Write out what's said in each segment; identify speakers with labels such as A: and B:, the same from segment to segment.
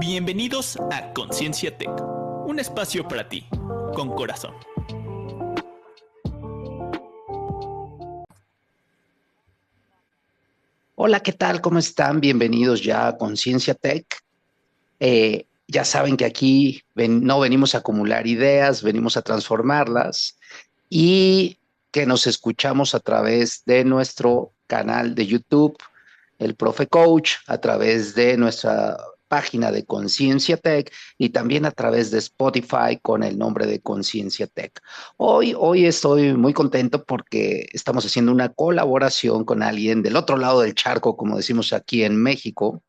A: Bienvenidos a Conciencia Tech, un espacio para ti, con corazón.
B: Hola, ¿qué tal? ¿Cómo están? Bienvenidos ya a Conciencia Tech. Ya saben que aquí no venimos a acumular ideas, venimos a transformarlas y que nos escuchamos a través de nuestro canal de YouTube, el Profe Coach, a través de nuestra página de Conciencia Tech y también a través de Spotify con el nombre de Conciencia Tech. Hoy estoy muy contento porque estamos haciendo una colaboración con alguien del otro lado del charco, como decimos aquí en México,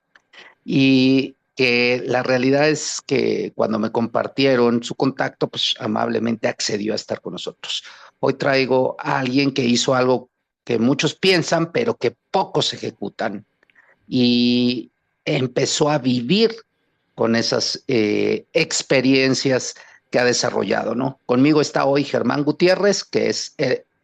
B: y que la realidad es que cuando me compartieron su contacto, pues amablemente accedió a estar con nosotros. Hoy traigo a alguien que hizo algo que muchos piensan, pero que pocos ejecutan y empezó a vivir con esas experiencias que ha desarrollado, ¿no? Conmigo está hoy Germán Gutiérrez, que es,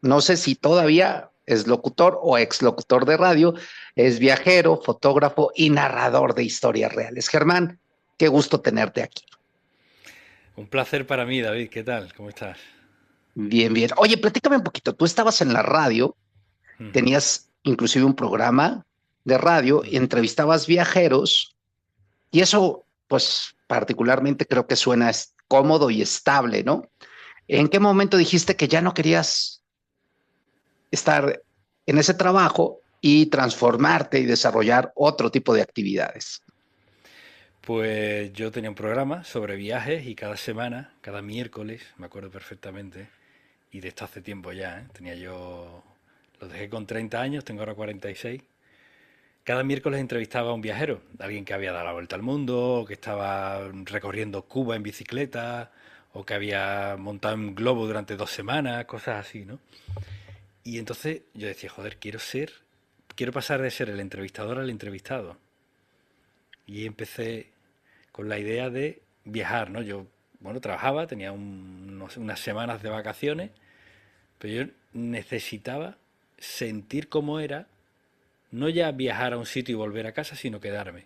B: no sé si todavía es locutor o exlocutor de radio, es viajero, fotógrafo y narrador de historias reales. Germán, qué gusto tenerte aquí.
C: Un placer para mí, David. ¿Qué tal? ¿Cómo estás?
B: Bien, bien. Oye, platícame un poquito. Tú estabas en la radio,
C: Ujú,
B: tenías inclusive un programa de radio, y
C: ujú.
B: entrevistabas viajeros. Y eso, pues particularmente creo que suena cómodo y estable, ¿no? ¿En qué momento dijiste que ya no querías estar en ese trabajo y transformarte y desarrollar otro tipo de actividades?
C: Pues yo tenía un programa sobre viajes y cada semana, cada miércoles, me acuerdo perfectamente, y de esto hace tiempo ya, ¿eh? Lo dejé con 30 años, tengo ahora 46. Cada miércoles entrevistaba a un viajero, alguien que había dado la vuelta al mundo, o que estaba recorriendo Cuba en bicicleta, o que había montado un globo durante 2 semanas, cosas así, ¿no? Y entonces yo decía, joder, quiero pasar de ser el entrevistador al entrevistado. Y empecé con la idea de viajar, ¿no? Yo, bueno, trabajaba, tenía unas semanas de vacaciones, pero yo necesitaba sentir cómo era, no ya viajar a un sitio y volver a casa, sino quedarme,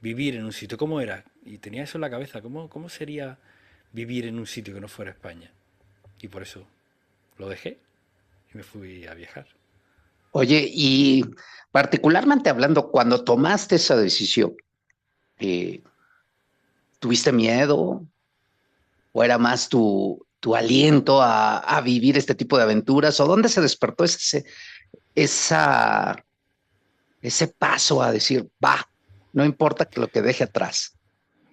C: vivir en un sitio, cómo era. Y tenía eso en la cabeza, cómo sería vivir en un sitio que no fuera España. Y por eso lo dejé y me fui a viajar.
B: Oye, y particularmente hablando, cuando tomaste esa decisión, eh, ¿tuviste miedo o era más tu aliento a vivir este tipo de aventuras? ¿O dónde se despertó esa, ese paso a decir, va, no importa que lo que deje atrás?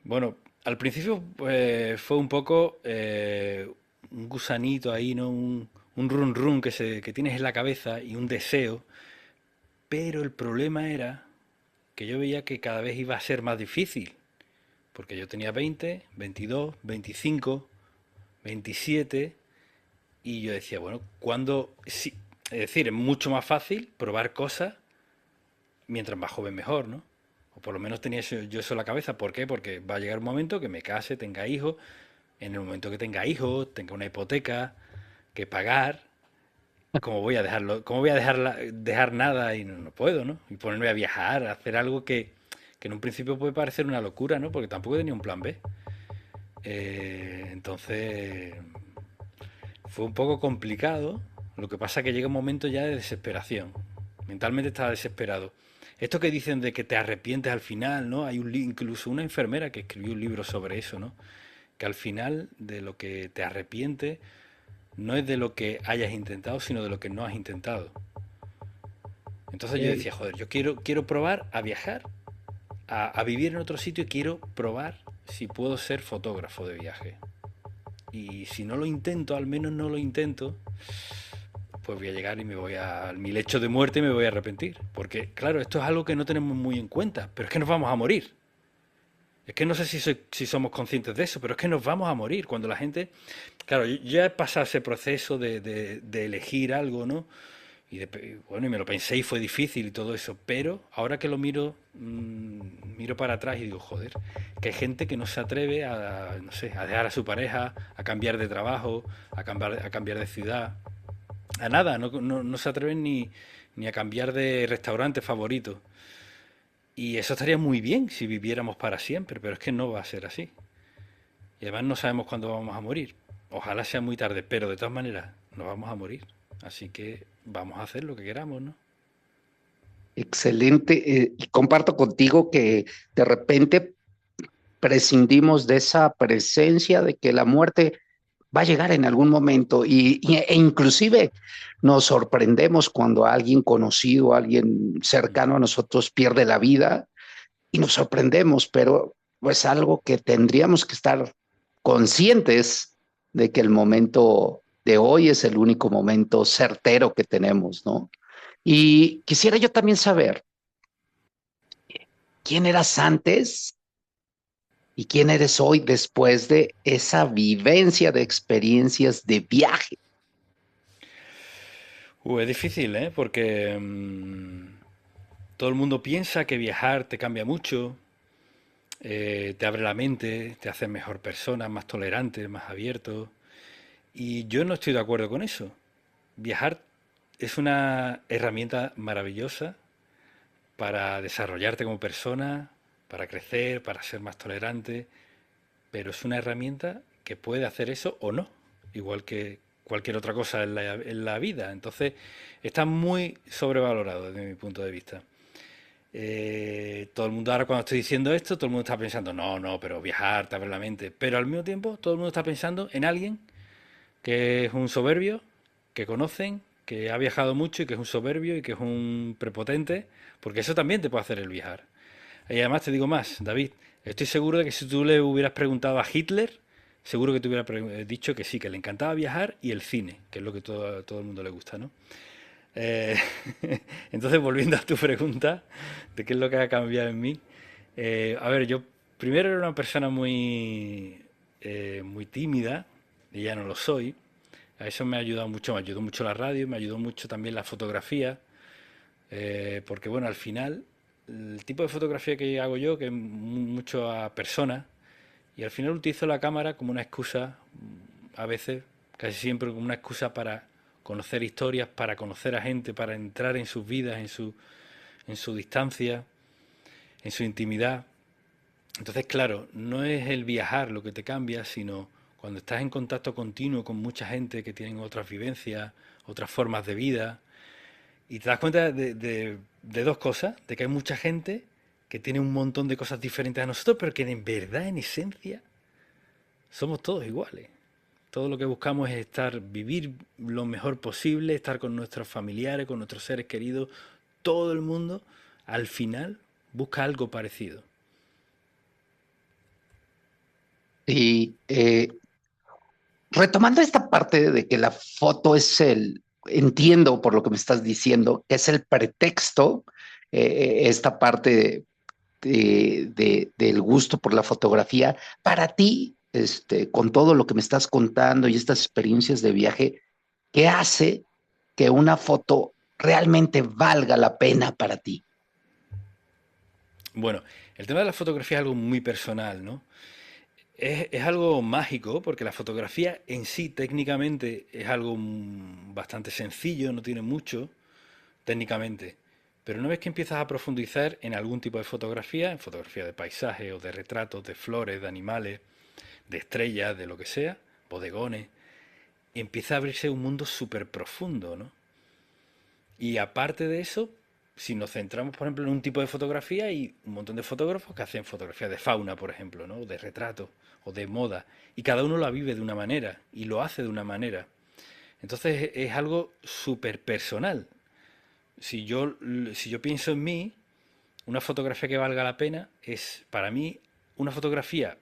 C: Bueno, al principio pues, fue un poco un gusanito ahí, ¿no? Un run run que tienes en la cabeza y un deseo, pero el problema era que yo veía que cada vez iba a ser más difícil, porque yo tenía 20, 22, 25, 27 y yo decía, bueno, ¿cuándo? Sí, es decir, es mucho más fácil probar cosas mientras más joven mejor, ¿no? O por lo menos tenía yo eso en la cabeza. ¿Por qué? Porque va a llegar un momento que me case, tenga hijos. En el momento que tenga hijos, tenga una hipoteca que pagar, cómo voy a dejar nada y no puedo, ¿no? Y ponerme a viajar, a hacer algo que en un principio puede parecer una locura, ¿no? Porque tampoco tenía un plan B. Entonces fue un poco complicado. Lo que pasa es que llega un momento ya de desesperación. Mentalmente estaba desesperado. Esto que dicen de que te arrepientes al final, ¿no? Hay incluso una enfermera que escribió un libro sobre eso, ¿no? Que al final de lo que te arrepientes no es de lo que hayas intentado, sino de lo que no has intentado. Entonces yo
B: Eh,
C: decía, joder, yo quiero probar a viajar, a vivir en otro sitio y quiero probar si puedo ser fotógrafo de viaje. Y si no lo intento, al menos no lo intento, pues voy a llegar y a mi lecho de muerte y me voy a arrepentir. Porque, claro, esto es algo que no tenemos muy en cuenta, pero es que nos vamos a morir. Es que no sé si somos conscientes de eso, pero es que nos vamos a morir. Cuando la gente, claro, yo ya he pasado ese proceso de elegir algo, ¿no? Bueno, y me lo pensé y fue difícil y todo eso, pero ahora que lo miro, miro para atrás y digo, joder, que hay gente que no se atreve no sé, a dejar a su pareja, a cambiar de trabajo, a cambiar de ciudad, a nada, no se atreven ni a cambiar de restaurante favorito. Y eso estaría muy bien si viviéramos para siempre, pero es que no va a ser así. Y además no sabemos cuándo vamos a morir. Ojalá sea muy tarde, pero de todas maneras nos vamos a morir. Así que vamos a hacer lo que queramos, ¿no?
B: Excelente. Y comparto contigo que de repente prescindimos de esa presencia de que la muerte va a llegar en algún momento e inclusive nos sorprendemos cuando alguien conocido, alguien cercano a nosotros pierde la vida y nos sorprendemos, pero pues algo que tendríamos que estar conscientes de que el momento de hoy es el único momento certero que tenemos, ¿no? Y quisiera yo también saber quién eras antes y quién eres hoy después de esa vivencia de experiencias de viaje.
C: Es difícil, ¿eh? Porque todo el mundo piensa que viajar te cambia mucho, te abre la mente, te hace mejor persona, más tolerante, más abierto. Y yo no estoy de acuerdo con eso. Viajar es una herramienta maravillosa para desarrollarte como persona, para crecer, para ser más tolerante, pero es una herramienta que puede hacer eso o no, igual que cualquier otra cosa en la vida. Entonces, está muy sobrevalorado desde mi punto de vista. Todo el mundo ahora cuando estoy diciendo esto, todo el mundo está pensando, no, no, pero viajar, te abre la mente. Pero al mismo tiempo, todo el mundo está pensando en alguien que es un soberbio, que conocen, que ha viajado mucho y que es un soberbio y que es un prepotente, porque eso también te puede hacer el viajar. Y además te digo más, David, estoy seguro de que si tú le hubieras preguntado a Hitler, seguro que te hubiera dicho que sí, que le encantaba viajar y el cine, que es lo que todo el mundo le gusta, ¿no? Eh, entonces, volviendo a tu pregunta de qué es lo que ha cambiado en mí, a ver, yo primero era una persona muy tímida, y ya no lo soy. A eso me ha ayudado mucho, me ayudó mucho la radio, me ayudó mucho también la fotografía, porque bueno, al final, el tipo de fotografía que hago yo, que es mucho a personas, y al final utilizo la cámara como una excusa, a veces, casi siempre como una excusa para conocer historias, para conocer a gente, para entrar en sus vidas, en su distancia, en su intimidad. Entonces, claro, no es el viajar lo que te cambia, sino cuando estás en contacto continuo con mucha gente que tienen otras vivencias, otras formas de vida, y te das cuenta de dos cosas, de que hay mucha gente que tiene un montón de cosas diferentes a nosotros, pero que en verdad, en esencia, somos todos iguales. Todo lo que buscamos es vivir lo mejor posible, estar con nuestros familiares, con nuestros seres queridos. Todo el mundo, al final, busca algo parecido.
B: Y retomando esta parte de que la foto es entiendo por lo que me estás diciendo, que es el pretexto, esta parte del gusto por la fotografía, para ti, con todo lo que me estás contando y estas experiencias de viaje, ¿qué hace que una foto realmente valga la pena para ti?
C: Bueno, el tema de la fotografía es algo muy personal, ¿no? Es algo mágico porque la fotografía en sí técnicamente es algo bastante sencillo, no tiene mucho técnicamente. Pero una vez que empiezas a profundizar en algún tipo de fotografía, en fotografía de paisaje o de retratos, de flores, de animales, de estrellas, de lo que sea, bodegones, empieza a abrirse un mundo súper profundo, ¿no? Y aparte de eso, si nos centramos, por ejemplo, en un tipo de fotografía, hay un montón de fotógrafos que hacen fotografía de fauna, por ejemplo, ¿no? De retrato o de moda. Y cada uno la vive de una manera y lo hace de una manera. Entonces es algo súper personal. Si yo pienso en mí, una fotografía que valga la pena es para mí una fotografía,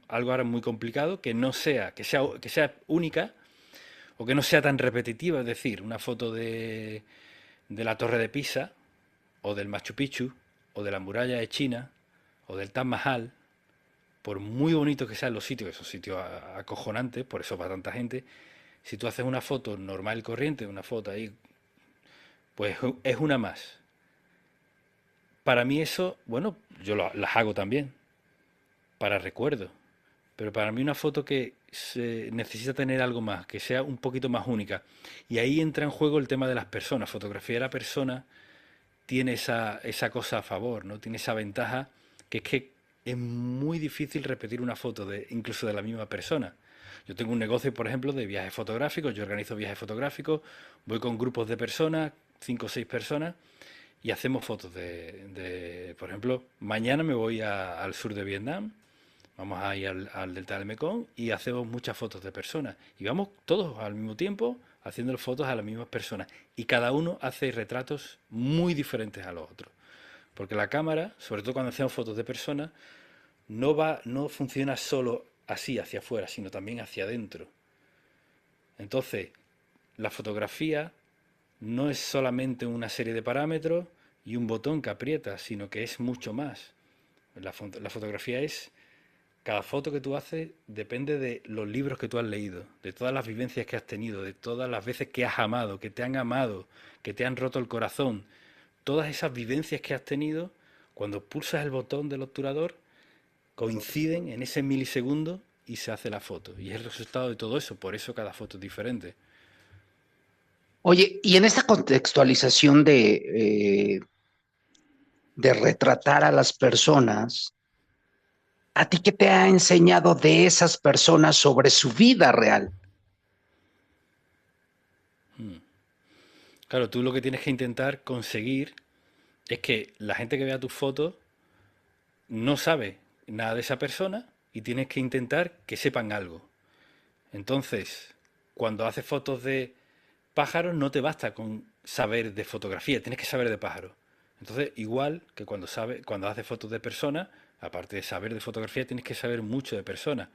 C: algo ahora muy complicado, que sea única o que no sea tan repetitiva, es decir, una foto de la Torre de Pisa, o del Machu Picchu, o de la muralla de China, o del Taj Mahal, por muy bonitos que sean los sitios, que son sitios acojonantes, por eso va tanta gente, si tú haces una foto normal y corriente, una foto ahí, pues es una más. Para mí eso, bueno, las hago también, para recuerdo. Pero para mí una foto que necesita tener algo más, que sea un poquito más única. Y ahí entra en juego el tema de las personas, fotografía a la persona tiene esa cosa a favor, ¿no? Tiene esa ventaja que es muy difícil repetir una foto incluso de la misma persona. Yo tengo un negocio, por ejemplo, de viajes fotográficos, yo organizo viajes fotográficos, voy con grupos de personas, 5 o 6 personas, y hacemos fotos por ejemplo, mañana me voy al sur de Vietnam, vamos a ir al delta del Mekong y hacemos muchas fotos de personas. Y vamos todos al mismo tiempo haciendo fotos a las mismas personas. Y cada uno hace retratos muy diferentes a los otros. Porque la cámara, sobre todo cuando hacemos fotos de personas, no funciona solo así hacia afuera, sino también hacia adentro. Entonces, la fotografía no es solamente una serie de parámetros y un botón que aprieta, sino que es mucho más. La fotografía es, cada foto que tú haces depende de los libros que tú has leído, de todas las vivencias que has tenido, de todas las veces que has amado, que te han roto el corazón. Todas esas vivencias que has tenido, cuando pulsas el botón del obturador, coinciden en ese milisegundo y se hace la foto. Y es el resultado de todo eso, por eso cada foto es diferente.
B: Oye, y en esta contextualización de retratar a las personas, ¿a ti qué te ha enseñado de esas personas sobre su vida real?
C: Claro, tú lo que tienes que intentar conseguir es que la gente que vea tus fotos no sabe nada de esa persona y tienes que intentar que sepan algo. Entonces, cuando haces fotos de pájaros no te basta con saber de fotografía, tienes que saber de pájaros. Entonces, igual que cuando haces fotos de personas, aparte de saber de fotografía, tienes que saber mucho de personas,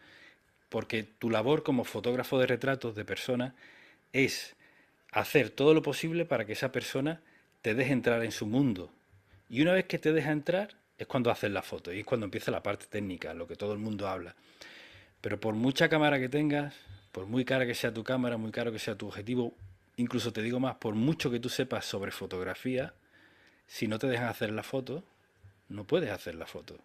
C: porque tu labor como fotógrafo de retratos de personas es hacer todo lo posible para que esa persona te deje entrar en su mundo. Y una vez que te deja entrar, es cuando haces la foto y es cuando empieza la parte técnica, lo que todo el mundo habla. Pero por mucha cámara que tengas, por muy cara que sea tu cámara, muy caro que sea tu objetivo, incluso te digo más, por mucho que tú sepas sobre fotografía, si no te dejan hacer la foto, no puedes hacer la foto.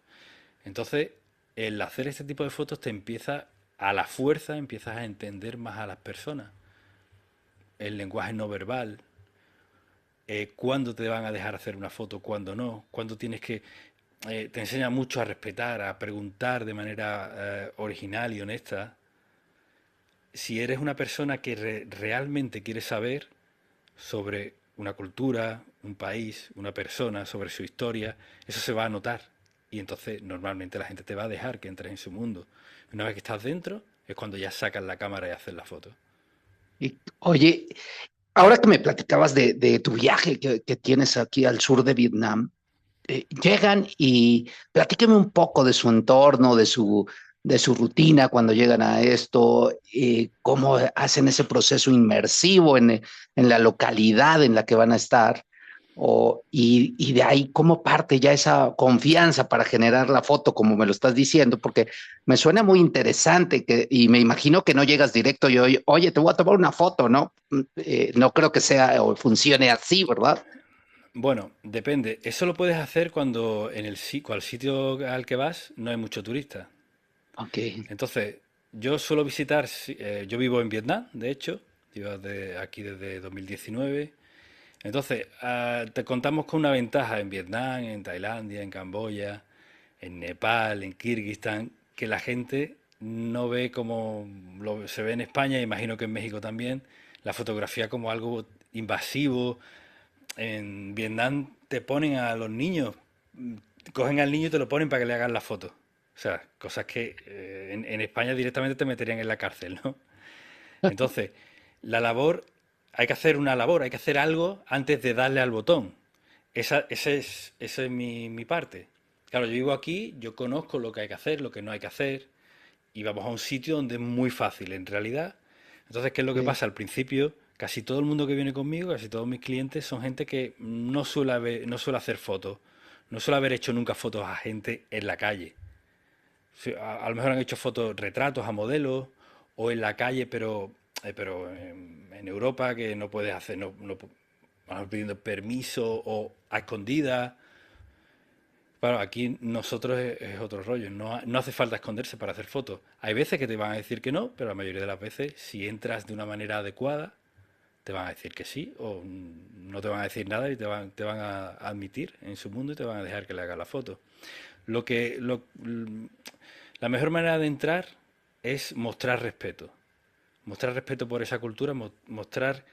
C: Entonces, el hacer este tipo de fotos te empieza, a la fuerza, empiezas a entender más a las personas. El lenguaje no verbal, cuándo te van a dejar hacer una foto, cuándo no, cuándo tienes que... te enseña mucho a respetar, a preguntar de manera original y honesta. Si eres una persona que realmente quiere saber sobre una cultura, un país, una persona, sobre su historia, eso se va a notar. Y entonces normalmente la gente te va a dejar que entres en su mundo. Una vez que estás dentro, es cuando ya sacas la cámara y haces la foto.
B: Y, oye, ahora que me platicabas de tu viaje que tienes aquí al sur de Vietnam, llegan y platíqueme un poco de su entorno, de su rutina cuando llegan a esto, cómo hacen ese proceso inmersivo en la localidad en la que van a estar, y de ahí cómo parte ya esa confianza para generar la foto, como me lo estás diciendo, porque me suena muy interesante y me imagino que no llegas directo y oye, te voy a tomar una foto, ¿no? No creo que sea o funcione así, ¿verdad?
C: Bueno, depende. Eso lo puedes hacer cuando al sitio al que vas no hay mucho turista.
B: Ok.
C: Entonces, yo suelo visitar, yo vivo en Vietnam, de hecho, vivo aquí desde 2019. Entonces, te contamos con una ventaja en Vietnam, en Tailandia, en Camboya, en Nepal, en Kirguistán, que la gente no ve como se ve en España, imagino que en México también, la fotografía como algo invasivo. En Vietnam te ponen a los niños, cogen al niño y te lo ponen para que le hagan la foto. O sea, cosas que en España directamente te meterían en la cárcel, ¿no? Entonces, la labor, hay que hacer una labor, hay que hacer algo antes de darle al botón. Esa es mi parte. Claro, yo vivo aquí, yo conozco lo que hay que hacer, lo que no hay que hacer, y vamos a un sitio donde es muy fácil en realidad. Entonces, ¿qué es lo que
B: Sí.
C: pasa? Al principio, casi todo el mundo que viene conmigo, casi todos mis clientes son gente que no suele hacer fotos, no suele haber hecho nunca fotos a gente en la calle. Sí, a lo mejor han hecho fotos, retratos a modelos o en la calle, pero en Europa que no puedes hacer, vamos pidiendo permiso o a escondidas. Claro, aquí nosotros es otro rollo, no hace falta esconderse para hacer fotos. Hay veces que te van a decir que no, pero la mayoría de las veces, si entras de una manera adecuada, te van a decir que sí o no te van a decir nada y te van a admitir en su mundo y te van a dejar que le hagas la foto. Lo que, lo, la mejor manera de entrar es mostrar respeto. Mostrar respeto por esa cultura, mostrar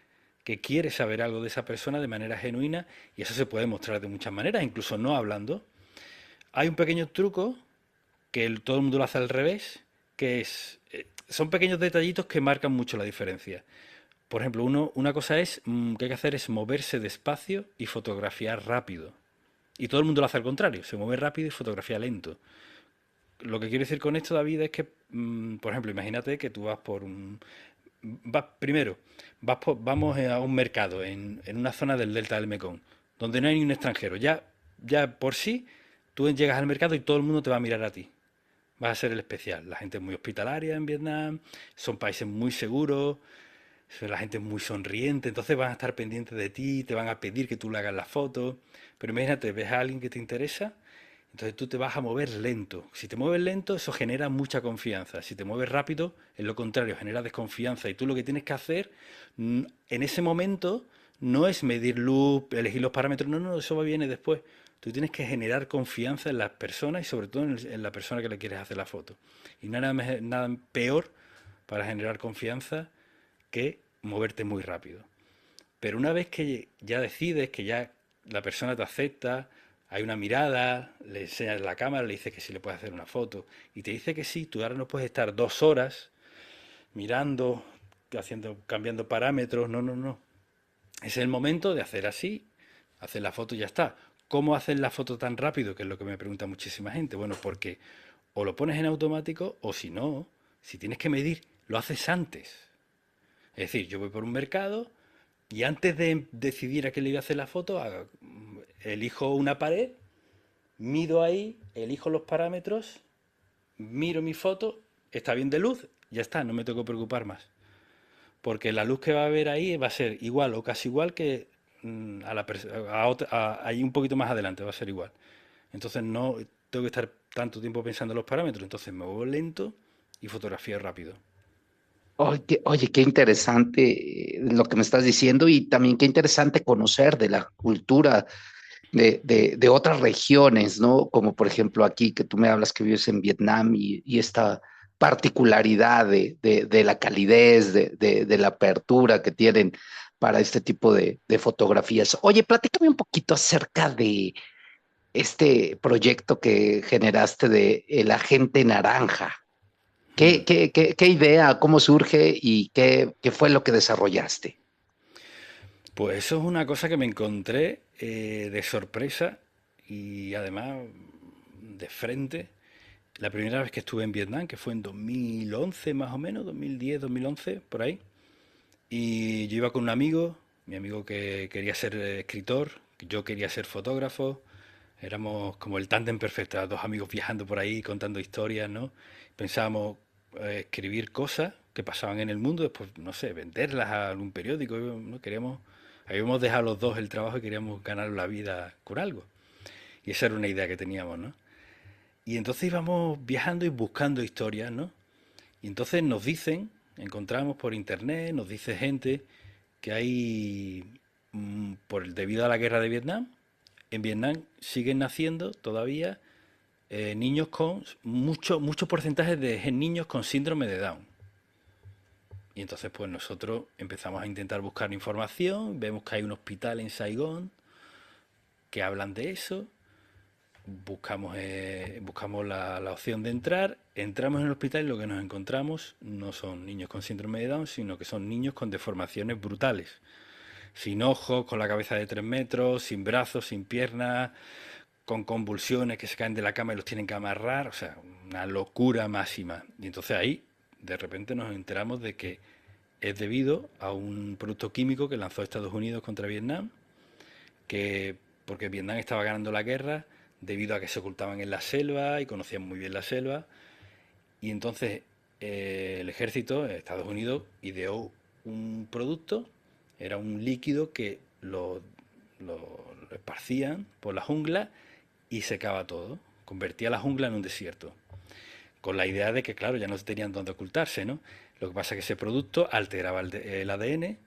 C: que quieres saber algo de esa persona de manera genuina, y eso se puede mostrar de muchas maneras, incluso no hablando. Hay un pequeño truco que todo el mundo lo hace al revés, que son pequeños detallitos que marcan mucho la diferencia. Por ejemplo, una cosa que hay que hacer es moverse despacio y fotografiar rápido. Y todo el mundo lo hace al contrario, se mueve rápido y fotografía lento. Lo que quiero decir con esto, David, es que, por ejemplo, imagínate que tú vas por un... primero, vamos a un mercado en una zona del delta del Mekong, donde no hay ni un extranjero. Ya por sí, tú llegas al mercado y todo el mundo te va a mirar a ti. Vas a ser el especial. La gente es muy hospitalaria en Vietnam, son países muy seguros, la gente es muy sonriente, entonces van a estar pendientes de ti, te van a pedir que tú le hagas la foto. Pero imagínate, ves a alguien que te interesa, entonces tú te vas a mover lento. Si te mueves lento, eso genera mucha confianza. Si te mueves rápido, es lo contrario, genera desconfianza. Y tú lo que tienes que hacer en ese momento no es medir luz, elegir los parámetros, no, eso viene después. Tú tienes que generar confianza en las personas y sobre todo en la persona que le quieres hacer la foto. Y no hay nada peor para generar confianza que moverte muy rápido. Pero una vez que ya decides, que ya la persona te acepta, hay una mirada, le enseñas la cámara, le dices que sí le puedes hacer una foto y te dice que sí, tú ahora no puedes estar 2 horas mirando, cambiando parámetros, no. Es el momento de hacer así, hacer la foto y ya está. ¿Cómo hacer la foto tan rápido? Que es lo que me pregunta muchísima gente. Bueno, porque o lo pones en automático o si no, si tienes que medir, lo haces antes. Es decir, yo voy por un mercado y antes de decidir a qué le voy a hacer la foto, elijo una pared, mido ahí, elijo los parámetros, miro mi foto, está bien de luz, ya está, no me tengo que preocupar más. Porque la luz que va a haber ahí va a ser igual o casi igual que ahí un poquito más adelante, va a ser igual. Entonces no tengo que estar tanto tiempo pensando en los parámetros, entonces me muevo lento y fotografío rápido.
B: Oye, qué interesante lo que me estás diciendo y también qué interesante conocer de la cultura de otras regiones, ¿no? Como por ejemplo aquí, que tú me hablas que vives en Vietnam y esta particularidad de la calidez, de la apertura que tienen para este tipo de fotografías. Oye, platícame un poquito acerca de este proyecto que generaste de El Agente Naranja.
C: Mm.
B: ¿Qué idea, cómo surge y qué fue lo que desarrollaste?
C: Pues eso es una cosa que me encontré de sorpresa y además de frente la primera vez que estuve en Vietnam, que fue en 2011 más o menos, 2010, 2011, por ahí. Y yo iba con un amigo, mi amigo que quería ser escritor, yo quería ser fotógrafo. Éramos como el tándem perfecto, dos amigos viajando por ahí, contando historias, ¿no? Pensábamos escribir cosas que pasaban en el mundo, después, no sé, venderlas a algún periódico, ¿no? Habíamos dejado los dos el trabajo y queríamos ganar la vida con algo. Y esa era una idea que teníamos, ¿no? Y entonces íbamos viajando y buscando historias, ¿no? Y entonces encontramos por internet, nos dice gente que hay, debido a la guerra de Vietnam, en Vietnam siguen naciendo todavía niños con mucho porcentaje de niños con síndrome de Down. Y entonces pues nosotros empezamos a intentar buscar información, vemos que hay un hospital en Saigón que hablan de eso, buscamos la opción de entrar, entramos en el hospital y lo que nos encontramos no son niños con síndrome de Down, sino que son niños con deformaciones brutales. Sin ojos, con la cabeza de 3 metros, sin brazos, sin piernas, con convulsiones que se caen de la cama y los tienen que amarrar, o sea, una locura máxima. Y entonces ahí, de repente nos enteramos de que es debido a un producto químico que lanzó Estados Unidos contra Vietnam, porque Vietnam estaba ganando la guerra debido a que se ocultaban en la selva y conocían muy bien la selva. Y entonces el ejército de Estados Unidos ideó un producto, era un líquido que lo esparcían por la jungla y secaba todo, convertía la jungla en un desierto, con la idea de que, claro, ya no tenían dónde ocultarse, ¿no? Lo que pasa es que ese producto alteraba el ADN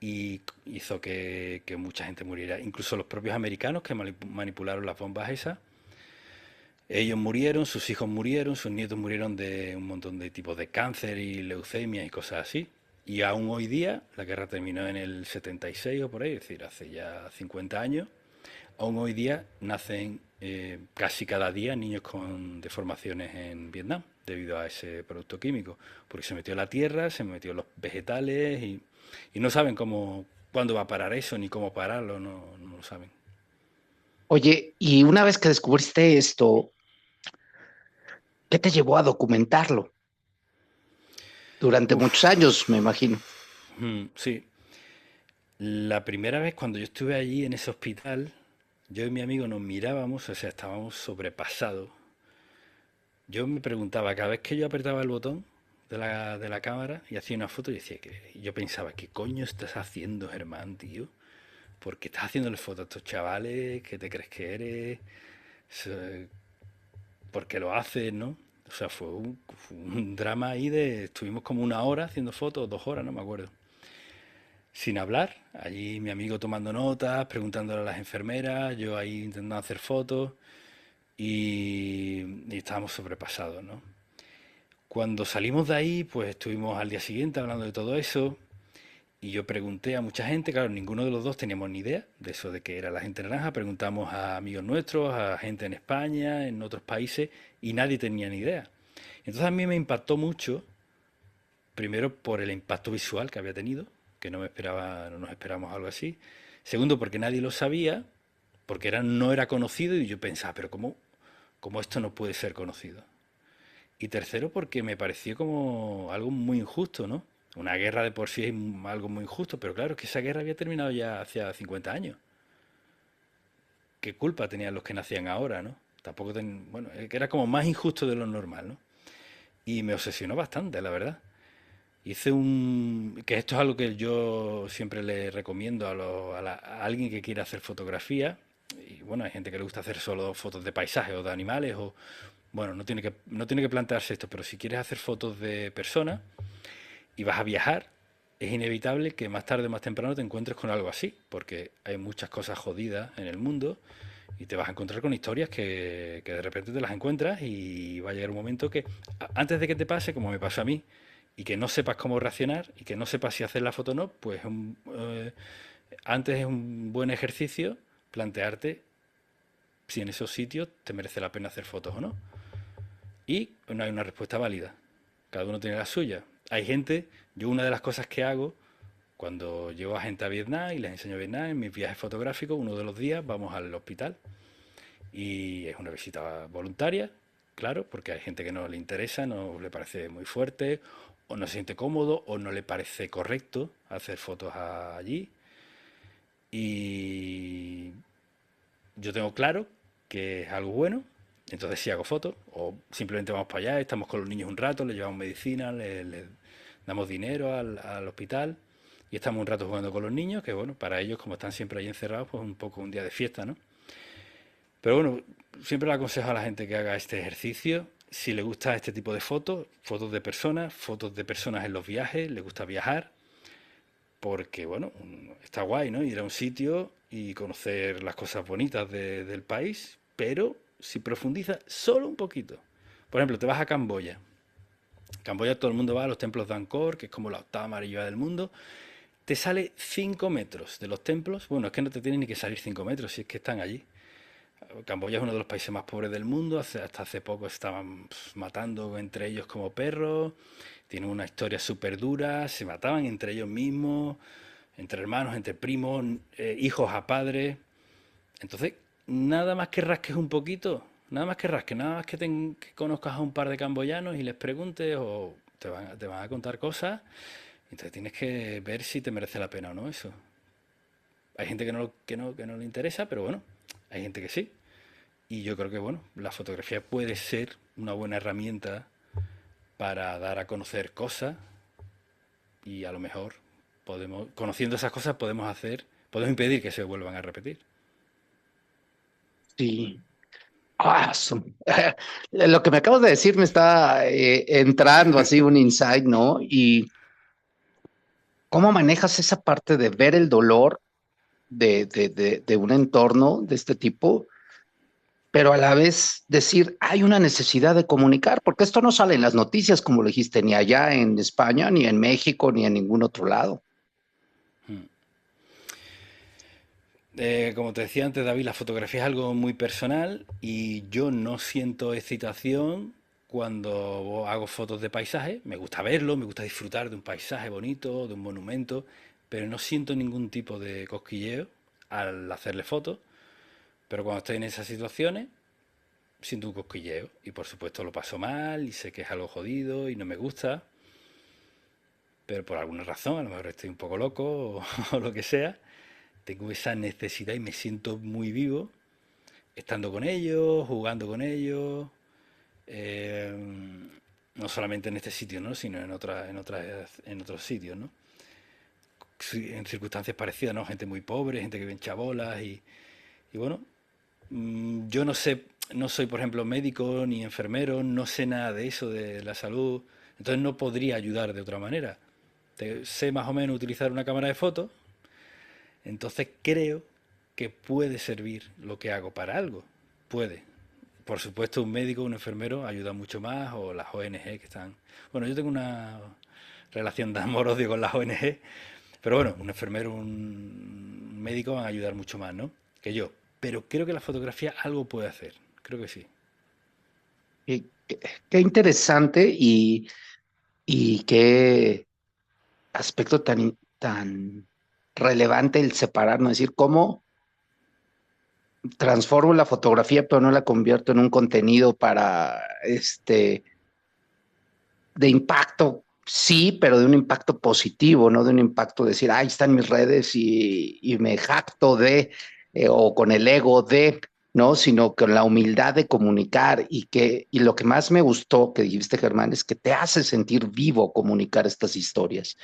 C: y hizo que mucha gente muriera. Incluso los propios americanos que manipularon las bombas esas, ellos murieron, sus hijos murieron, sus nietos murieron de un montón de tipos de cáncer y leucemia y cosas así. Y aún hoy día, la guerra terminó en el 76 o por ahí, es decir, hace ya 50 años, aún hoy día nacen casi cada día niños con deformaciones en Vietnam debido a ese producto químico, porque se metió en la tierra, se metió en los vegetales y no saben cuándo va a parar eso ni cómo pararlo, no lo saben.
B: Oye, y una vez que descubriste esto, ¿qué te llevó a documentarlo? Durante muchos
C: Uf,
B: años, me imagino.
C: sí. La primera vez cuando yo estuve allí en ese hospital, yo y mi amigo nos mirábamos, o sea, estábamos sobrepasados. Yo me preguntaba, cada vez que yo apretaba el botón de la cámara y hacía una foto, yo pensaba, ¿qué coño estás haciendo, Germán, tío? ¿Por qué estás haciéndole fotos a estos chavales? ¿Qué te crees que eres? Se- ¿Por qué lo haces, no? O sea, fue un drama ahí estuvimos como 1 hora haciendo fotos, 2 horas, no me acuerdo. Sin hablar, allí mi amigo tomando notas, preguntándole a las enfermeras, yo ahí intentando hacer fotos y estábamos sobrepasados, ¿no? Cuando salimos de ahí, pues estuvimos al día siguiente hablando de todo eso y yo pregunté a mucha gente, claro, ninguno de los dos teníamos ni idea de eso de que era la gente naranja, preguntamos a amigos nuestros, a gente en España, en otros países y nadie tenía ni idea. Entonces a mí me impactó mucho, primero por el impacto visual que había tenido, que no me esperaba, no nos esperábamos algo así. Segundo, porque nadie lo sabía, porque no era conocido y yo pensaba, pero ¿cómo esto no puede ser conocido? Y tercero, porque me pareció como algo muy injusto, ¿no? Una guerra de por sí es algo muy injusto, pero claro, es que esa guerra había terminado ya hace 50 años. ¿Qué culpa tenían los que nacían ahora, no? Bueno, que era como más injusto de lo normal, ¿no? Y me obsesionó bastante, la verdad. Que esto es algo que yo siempre le recomiendo a alguien que quiera hacer fotografía. Y bueno, hay gente que le gusta hacer solo fotos de paisajes o de animales o, bueno, no tiene que plantearse esto, pero si quieres hacer fotos de personas y vas a viajar, es inevitable que más tarde o más temprano te encuentres con algo así, porque hay muchas cosas jodidas en el mundo y te vas a encontrar con historias que de repente te las encuentras y va a llegar un momento que antes de que te pase, como me pasó a mí, y que no sepas cómo reaccionar y que no sepas si hacer la foto o no, pues antes es un buen ejercicio plantearte si en esos sitios te merece la pena hacer fotos o no. Y no hay una respuesta válida. Cada uno tiene la suya. Hay gente, yo una de las cosas que hago cuando llevo a gente a Vietnam y les enseño Vietnam en mis viajes fotográficos, uno de los días vamos al hospital y es una visita voluntaria, claro, porque hay gente que no le interesa, no le parece muy fuerte, o no se siente cómodo, o no le parece correcto hacer fotos allí. Y yo tengo claro que es algo bueno, entonces sí hago fotos, o simplemente vamos para allá, estamos con los niños un rato, les llevamos medicina, les damos dinero al hospital y estamos un rato jugando con los niños, que bueno, para ellos como están siempre ahí encerrados, pues un poco un día de fiesta, ¿no? Pero bueno, siempre le aconsejo a la gente que haga este ejercicio. Si le gusta este tipo de fotos, fotos de personas en los viajes, le gusta viajar, porque bueno, está guay, ¿no? Ir a un sitio y conocer las cosas bonitas del país, pero si profundiza solo un poquito. Por ejemplo, te vas a Camboya. Camboya todo el mundo va a los templos de Angkor, que es como la octava maravilla del mundo. Te sale 5 metros de los templos. Bueno, es que no te tienen ni que salir 5 metros, si es que están allí. Camboya es uno de los países más pobres del mundo. Hasta hace poco estaban matando entre ellos como perros. Tienen una historia súper dura. Se mataban entre ellos mismos, entre hermanos, entre primos, hijos a padres. Entonces, nada más que rasques un poquito, nada más que rasques, nada más que conozcas a un par de camboyanos y les preguntes o te van a contar cosas. Entonces tienes que ver si te merece la pena o no eso. Hay gente que no le interesa, pero bueno, hay gente que sí. Y yo creo que, bueno, la fotografía puede ser una buena herramienta para dar a conocer cosas y a lo mejor conociendo esas cosas, podemos impedir que se vuelvan a repetir.
B: Sí. Lo que me acabas de decir me está entrando así un insight, ¿no? Y ¿Cómo manejas esa parte de ver el dolor de un entorno de este tipo, pero a la vez decir, hay una necesidad de comunicar, porque esto no sale en las noticias, como lo dijiste, ni allá en España, ni en México, ni en ningún otro lado?
C: Mm. Como te decía antes, David, la fotografía es algo muy personal y yo no siento excitación cuando hago fotos de paisaje. Me gusta verlo, me gusta disfrutar de un paisaje bonito, de un monumento, pero no siento ningún tipo de cosquilleo al hacerle fotos. Pero cuando estoy en esas situaciones, siento un cosquilleo y por supuesto lo paso mal y sé que es algo jodido y no me gusta, pero por alguna razón, a lo mejor estoy un poco loco o lo que sea, tengo esa necesidad y me siento muy vivo estando con ellos, jugando con ellos, eh, no solamente en este sitio, ¿no? Sino en otros sitios, ¿no? En circunstancias parecidas, ¿no? Gente muy pobre, gente que ve en chabolas y bueno, yo no sé, no soy por ejemplo médico ni enfermero, no sé nada de eso, de la salud, entonces no podría ayudar de otra manera. Sé más o menos utilizar una cámara de fotos, entonces creo que puede servir lo que hago para algo. Puede. Por supuesto, un médico, un enfermero ayuda mucho más, o las ONG que están... Bueno, yo tengo una relación de amor-odio con las ONG, pero bueno, un enfermero, un médico van a ayudar mucho más, ¿no? Que yo. Pero creo que la fotografía algo puede hacer. Creo que sí.
B: Qué interesante y qué aspecto tan relevante el separar, ¿no? Es decir, cómo transformo la fotografía, pero no la convierto en un contenido para de impacto, sí, pero de un impacto positivo, no de un impacto de decir, ahí están mis redes y me jacto o con el ego de, ¿no? Sino con la humildad de comunicar y lo que más me gustó que dijiste, Germán, es que te hace sentir vivo comunicar estas historias.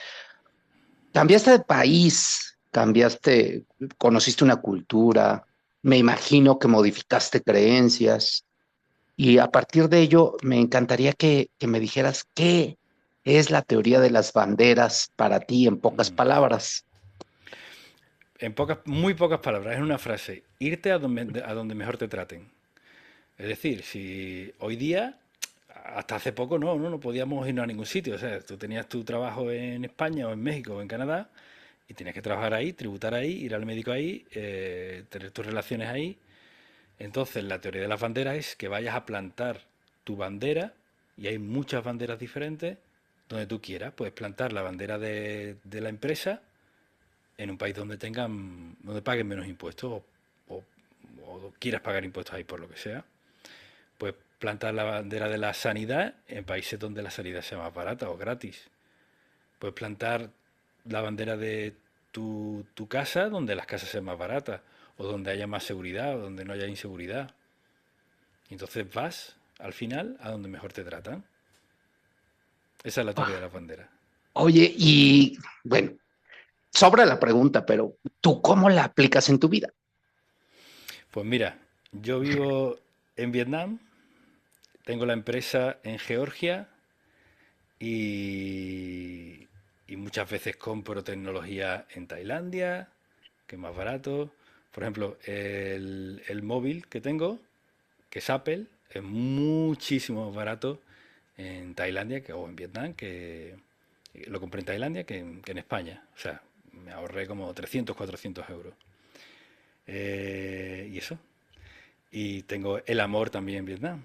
B: Cambiaste de país, conociste una cultura, me imagino que modificaste creencias y a partir de ello me encantaría que me dijeras qué es la teoría de las banderas para ti en pocas palabras.
C: En pocas, muy pocas palabras, es una frase. Irte a donde mejor te traten. Es decir, si hoy día, hasta hace poco no podíamos irnos a ningún sitio. O sea, tú tenías tu trabajo en España o en México o en Canadá y tenías que trabajar ahí, tributar ahí, ir al médico ahí, tener tus relaciones ahí. Entonces, la teoría de las banderas es que vayas a plantar tu bandera, y hay muchas banderas diferentes, donde tú quieras. Puedes plantar la bandera de la empresa en un país donde paguen menos impuestos o, o quieras pagar impuestos ahí por lo que sea. Puedes plantar la bandera de la sanidad en países donde la sanidad sea más barata o gratis. Puedes plantar la bandera de tu casa donde las casas sean más baratas o donde haya más seguridad o donde no haya inseguridad. Y entonces vas al final a donde mejor te tratan. Esa es la teoría de
B: Ah,
C: las banderas.
B: oye, y bueno, sobra la pregunta, pero ¿tú cómo la aplicas en tu vida?
C: Pues mira, yo vivo en Vietnam, tengo la empresa en Georgia y, y muchas veces compro tecnología en Tailandia, que es más barato. Por ejemplo, el móvil que tengo, que es Apple, es muchísimo más barato en Tailandia o en Vietnam, que lo compré en Tailandia que en España. O sea, me ahorré como 300, 400 euros. Y eso. Y tengo el amor también en Vietnam.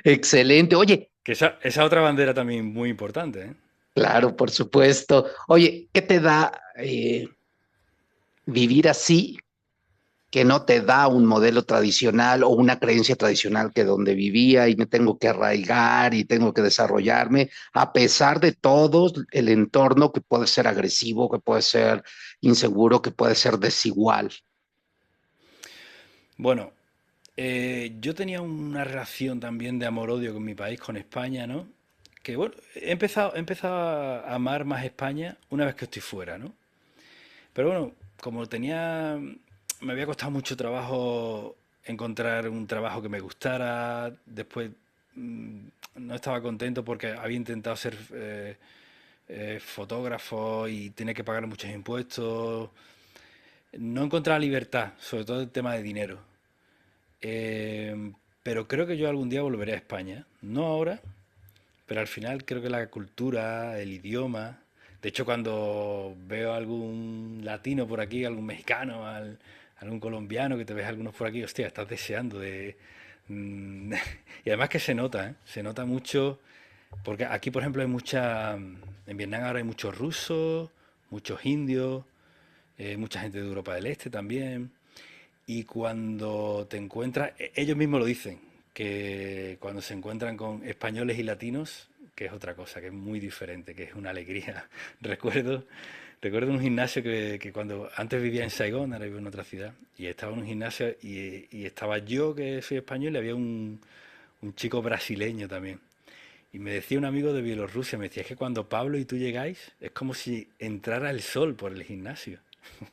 B: Excelente. Oye,
C: Que esa otra bandera también muy importante, ¿eh?
B: claro, por supuesto. Oye, ¿qué te da vivir así que no te da un modelo tradicional o una creencia tradicional que donde vivía y me tengo que arraigar y tengo que desarrollarme, a pesar de todo el entorno que puede ser agresivo, que puede ser inseguro, que puede ser desigual?
C: Bueno, yo tenía una relación también de amor-odio con mi país, con España, ¿no? Que bueno, he empezado a amar más España una vez que estoy fuera, ¿no? Pero bueno, como me había costado mucho trabajo encontrar un trabajo que me gustara, después mm, no estaba contento porque había intentado ser fotógrafo y tiene que pagar muchos impuestos. No encontrar libertad, sobre todo el tema de dinero. Eh, pero creo que yo algún día volveré a España. No ahora, pero al final creo que la cultura, el idioma. De hecho, cuando veo algún latino por aquí, algún mexicano, algún colombiano que te ves algunos por aquí, hostia, estás deseando de. mm, Y además que se nota, ¿eh? Se nota mucho, porque aquí, por ejemplo, hay mucha. En Vietnam ahora hay muchos rusos, muchos indios, mucha gente de Europa del Este también. Y cuando te encuentras, ellos mismos lo dicen, que cuando se encuentran con españoles y latinos, que es otra cosa, que es muy diferente, que es una alegría. Recuerdo, recuerdo un gimnasio que cuando antes vivía en Saigón, ahora vivo en otra ciudad, y estaba en un gimnasio y estaba yo, que soy español, y había un chico brasileño también. Y me decía un amigo de Bielorrusia, me decía, es que cuando Pablo y tú llegáis, es como si entrara el sol por el gimnasio.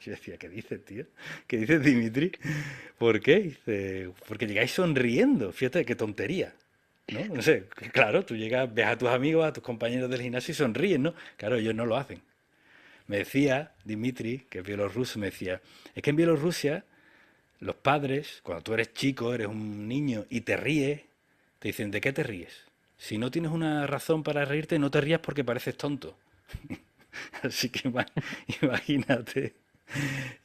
C: Yo decía, ¿qué dices, tío? ¿Qué dices, Dimitri? ¿Por qué? Dice, porque llegáis sonriendo. Fíjate, qué tontería. ¿No? No sé, claro, tú llegas, ves a tus amigos, a tus compañeros del gimnasio y sonríen, ¿no? Claro, ellos no lo hacen. Me decía Dimitri, que es bielorruso, me decía, es que en Bielorrusia los padres, cuando tú eres chico, eres un niño y te ríes, te dicen, ¿de qué te ríes? Si no tienes una razón para reírte, no te rías porque pareces tonto. Así que imagínate,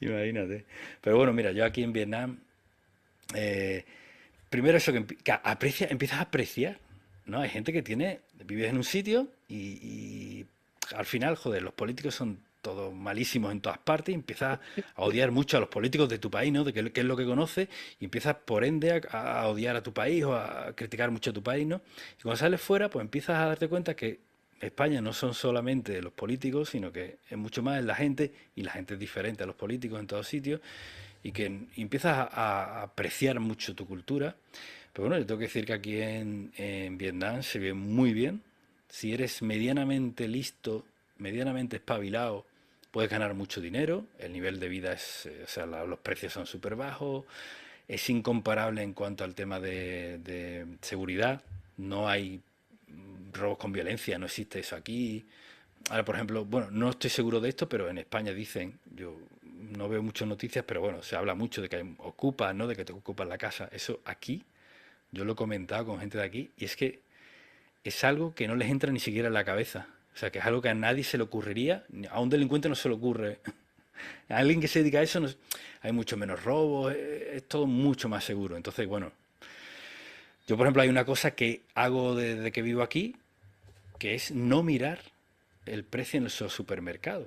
C: imagínate. Pero bueno, mira, yo aquí en Vietnam, eh, primero eso que empiezas a apreciar, ¿no? Hay gente que vives en un sitio y al final, joder, los políticos son todos malísimos en todas partes y empiezas a odiar mucho a los políticos de tu país, ¿no? De qué es lo que conoces y empiezas por ende a odiar a tu país o a criticar mucho a tu país, ¿no? Y cuando sales fuera, pues empiezas a darte cuenta que España no son solamente los políticos, sino que es mucho más en la gente y la gente es diferente a los políticos en todos sitios y empiezas a apreciar mucho tu cultura. Pero bueno, yo tengo que decir que aquí en Vietnam se ve muy bien. Si eres medianamente listo, medianamente espabilado, puedes ganar mucho dinero. El nivel de vida o sea, los precios son súper bajos. Es incomparable en cuanto al tema de seguridad. No hay robos con violencia, no existe eso aquí. Ahora, por ejemplo, bueno, no estoy seguro de esto, pero en España dicen, yo no veo muchas noticias, pero bueno, se habla mucho de que ocupas, ¿no? De que te ocupan la casa. Eso aquí, yo lo he comentado con gente de aquí, y es que es algo que no les entra ni siquiera en la cabeza. O sea, que es algo que a nadie se le ocurriría, a un delincuente no se le ocurre. A alguien que se dedica a eso hay mucho menos robos, es todo mucho más seguro. Entonces, bueno, yo por ejemplo hay una cosa que hago desde que vivo aquí, que es no mirar el precio en los supermercados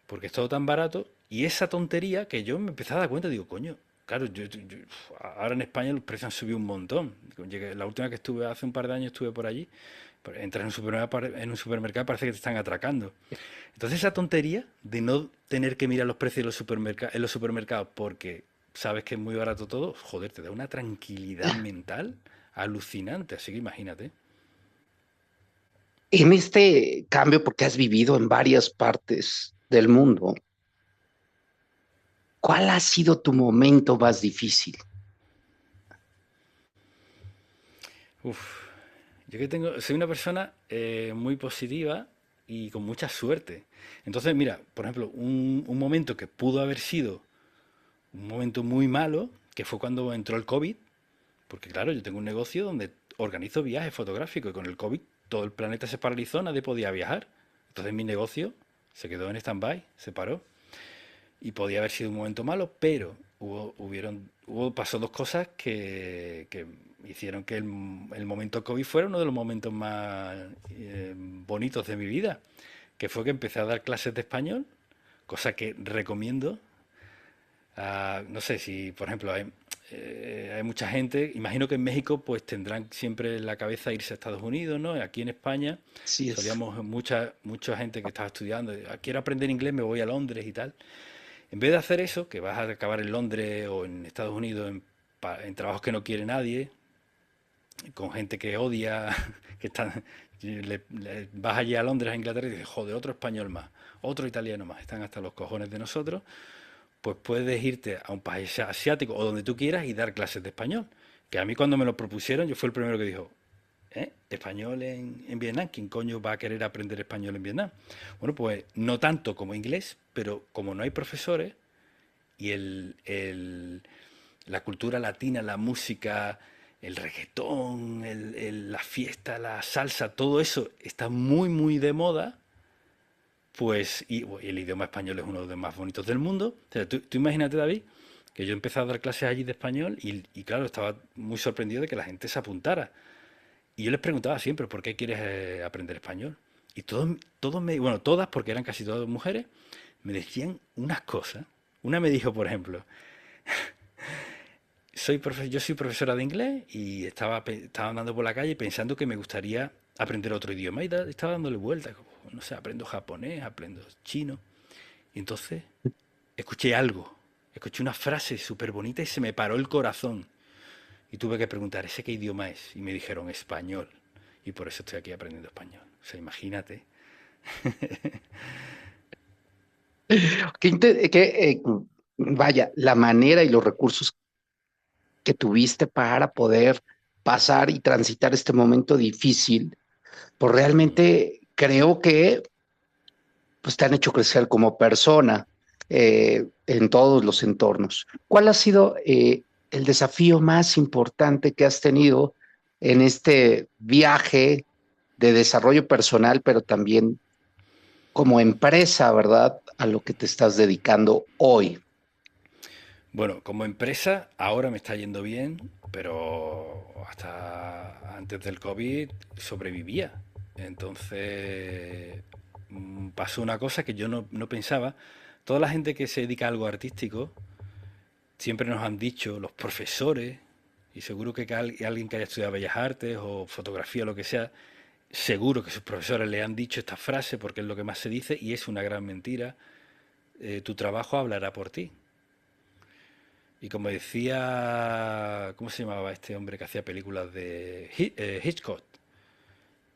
C: porque es todo tan barato y esa tontería que yo me empecé a dar cuenta, digo, coño, claro, ahora en España los precios han subido un montón. La última que estuve, hace un par de años estuve por allí, entras en un supermercado parece que te están atracando. Entonces esa tontería de no tener que mirar los precios en los supermercados porque sabes que es muy barato todo, joder, te da una tranquilidad mental alucinante, así que imagínate.
B: En este cambio, porque has vivido en varias partes del mundo, ¿cuál ha sido tu momento más difícil?
C: Uf, yo que soy una persona muy positiva y con mucha suerte. Entonces, mira, por ejemplo, un momento que pudo haber sido un momento muy malo, que fue cuando entró el COVID, porque claro, yo tengo un negocio donde organizo viajes fotográficos y con el COVID todo el planeta se paralizó, nadie podía viajar. Entonces mi negocio se quedó en stand-by, se paró. Y podía haber sido un momento malo, pero pasó dos cosas que hicieron que el momento COVID fuera uno de los momentos más bonitos de mi vida, que fue que empecé a dar clases de español, cosa que recomiendo. No sé si, por ejemplo, hay mucha gente, imagino que en México pues tendrán siempre en la cabeza irse a Estados Unidos, ¿no? Aquí en España
B: Sí es.
C: solíamos mucha gente que estaba estudiando, quiero aprender inglés, me voy a Londres y tal. En vez de hacer eso, que vas a acabar en Londres o en Estados Unidos en trabajos que no quiere nadie, con gente que odia, que están, vas allí a Londres, a Inglaterra y dices, joder, otro español más, otro italiano más, están hasta los cojones de nosotros, pues puedes irte a un país asiático o donde tú quieras y dar clases de español. Que a mí cuando me lo propusieron, yo fui el primero que dijo, ¿eh? Español en Vietnam. ¿Quién coño va a querer aprender español en Vietnam? Bueno, pues no tanto como inglés, pero como no hay profesores y la cultura latina, la música, el reggaetón, la fiesta, la salsa, todo eso está muy, muy de moda, pues, y el idioma español es uno de los más bonitos del mundo. O sea, tú imagínate, David, que yo empecé a dar clases allí de español y claro, estaba muy sorprendido de que la gente se apuntara. Y yo les preguntaba siempre, ¿por qué quieres aprender español? Y bueno, todas, porque eran casi todas mujeres, me decían unas cosas. Una me dijo, por ejemplo, yo soy profesora de inglés y estaba andando por la calle pensando que me gustaría aprender otro idioma y estaba dándole vueltas, como, no sé, aprendo japonés, aprendo chino. Y entonces escuché una frase súper bonita y se me paró el corazón. Y tuve que preguntar, ¿ese qué idioma es? Y me dijeron español. Y por eso estoy aquí aprendiendo español. O sea, imagínate.
B: Vaya, la manera y los recursos que tuviste para poder pasar y transitar este momento difícil, pues realmente creo que pues, te han hecho crecer como persona en todos los entornos. ¿Cuál ha sido el desafío más importante que has tenido en este viaje de desarrollo personal, pero también como empresa, ¿verdad? A lo que te estás dedicando hoy.
C: Bueno, como empresa ahora me está yendo bien, pero hasta antes del COVID sobrevivía. Entonces pasó una cosa que yo no pensaba. Toda la gente que se dedica a algo artístico siempre nos han dicho, los profesores, y seguro que alguien que haya estudiado Bellas Artes o fotografía o lo que sea, seguro que sus profesores le han dicho esta frase porque es lo que más se dice y es una gran mentira. Tu trabajo hablará por ti. Y como decía, ¿cómo se llamaba este hombre que hacía películas de Hitchcock?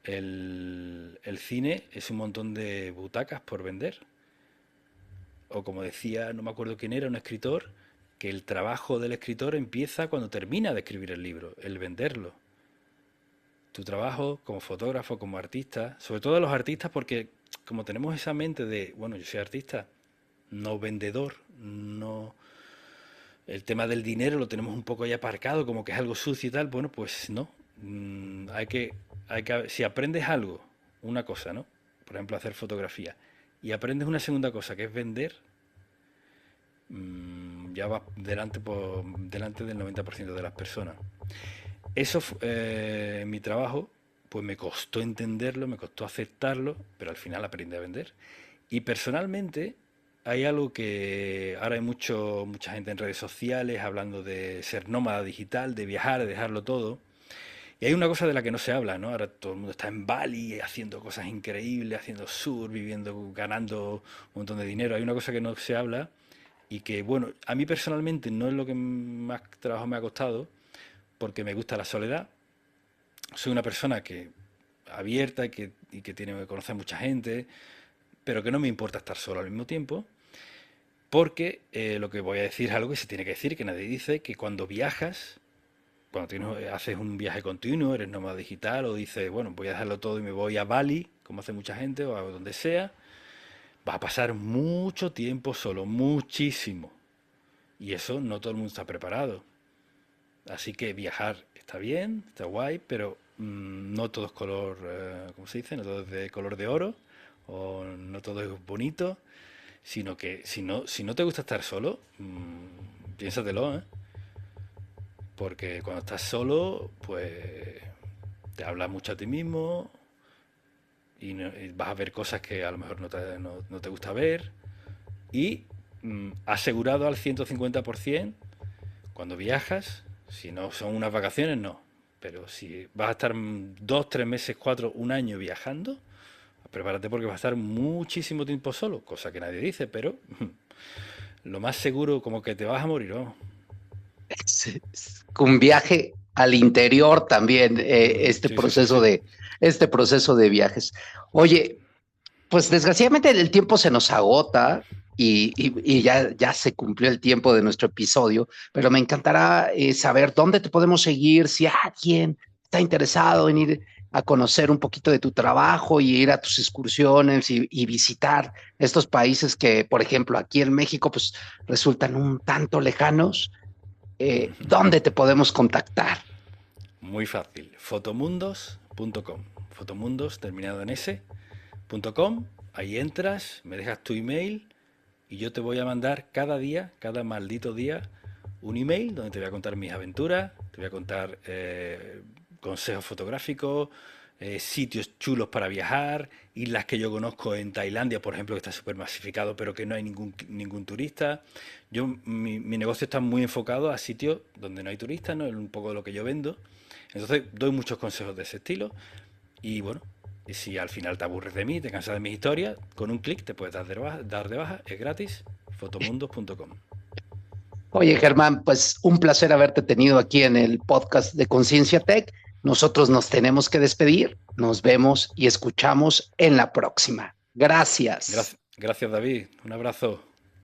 C: El cine es un montón de butacas por vender. O como decía, no me acuerdo quién era, un escritor, que el trabajo del escritor empieza cuando termina de escribir el libro, el venderlo. Tu trabajo como fotógrafo, como artista, sobre todo los artistas, porque como tenemos esa mente de, bueno, yo soy artista, no vendedor, no. El tema del dinero lo tenemos un poco ahí aparcado, como que es algo sucio y tal. Bueno, pues no. Si aprendes algo, una cosa, ¿no? Por ejemplo, hacer fotografía, y aprendes una segunda cosa, que es vender, ya vas delante del 90% de las personas. Eso, en mi trabajo, pues me costó entenderlo, me costó aceptarlo, pero al final aprendí a vender. Y personalmente, hay algo que ahora hay mucha gente en redes sociales hablando de ser nómada digital, de viajar, de dejarlo todo. Y hay una cosa de la que no se habla, ¿no? Ahora todo el mundo está en Bali haciendo cosas increíbles, haciendo surf, viviendo, ganando un montón de dinero. Hay una cosa que no se habla y que, bueno, a mí personalmente no es lo que más trabajo me ha costado, porque me gusta la soledad. Soy una persona que abierta y que tiene que conocer mucha gente, pero que no me importa estar solo al mismo tiempo. Porque lo que voy a decir es algo que se tiene que decir, que nadie dice, que cuando viajas, haces un viaje continuo, eres nómada digital o dices, bueno, voy a dejarlo todo y me voy a Bali, como hace mucha gente, o a donde sea, vas a pasar mucho tiempo solo, muchísimo. Y eso no todo el mundo está preparado. Así que viajar está bien, está guay, pero no todo es color, ¿cómo se dice? No todo es de color de oro, o no todo es bonito, sino que si no te gusta estar solo, piénsatelo, ¿eh? Porque cuando estás solo, pues te hablas mucho a ti mismo y vas a ver cosas que a lo mejor no te gusta ver. Y asegurado al 150% cuando viajas, si no son unas vacaciones, no. Pero si vas a estar 2, 3 meses, 4, un año viajando, prepárate porque vas a estar muchísimo tiempo solo, cosa que nadie dice, pero lo más seguro como que te vas a morir, ¿no?
B: Es un viaje al interior también,
C: Sí, sí, sí, sí.
B: este proceso de viajes. Oye, pues desgraciadamente el tiempo se nos agota y ya se cumplió el tiempo de nuestro episodio, pero me encantará saber dónde te podemos seguir, si alguien está interesado en ir a conocer un poquito de tu trabajo y ir a tus excursiones y visitar estos países que, por ejemplo, aquí en México, pues resultan un tanto lejanos, ¿dónde te podemos contactar?
C: Muy fácil, fotomundos.com. Fotomundos terminado en s.com. Ahí entras, me dejas tu email y yo te voy a mandar cada día, cada maldito día, un email donde te voy a contar mis aventuras, te voy a contar consejos fotográficos, sitios chulos para viajar, islas que yo conozco en Tailandia, por ejemplo, que está súper masificado, pero que no hay ningún turista. Mi negocio está muy enfocado a sitios donde no hay turistas, ¿no? Es un poco lo que yo vendo. Entonces doy muchos consejos de ese estilo y bueno, y si al final te aburres de mí, te cansas de mis historias, con un clic te puedes dar de baja, es gratis, fotomundos.com.
B: Oye, Germán, pues un placer haberte tenido aquí en el podcast de Conciencia Tech. Nosotros nos tenemos que despedir. Nos vemos y escuchamos en la próxima. Gracias.
C: Gracias, David. Un abrazo.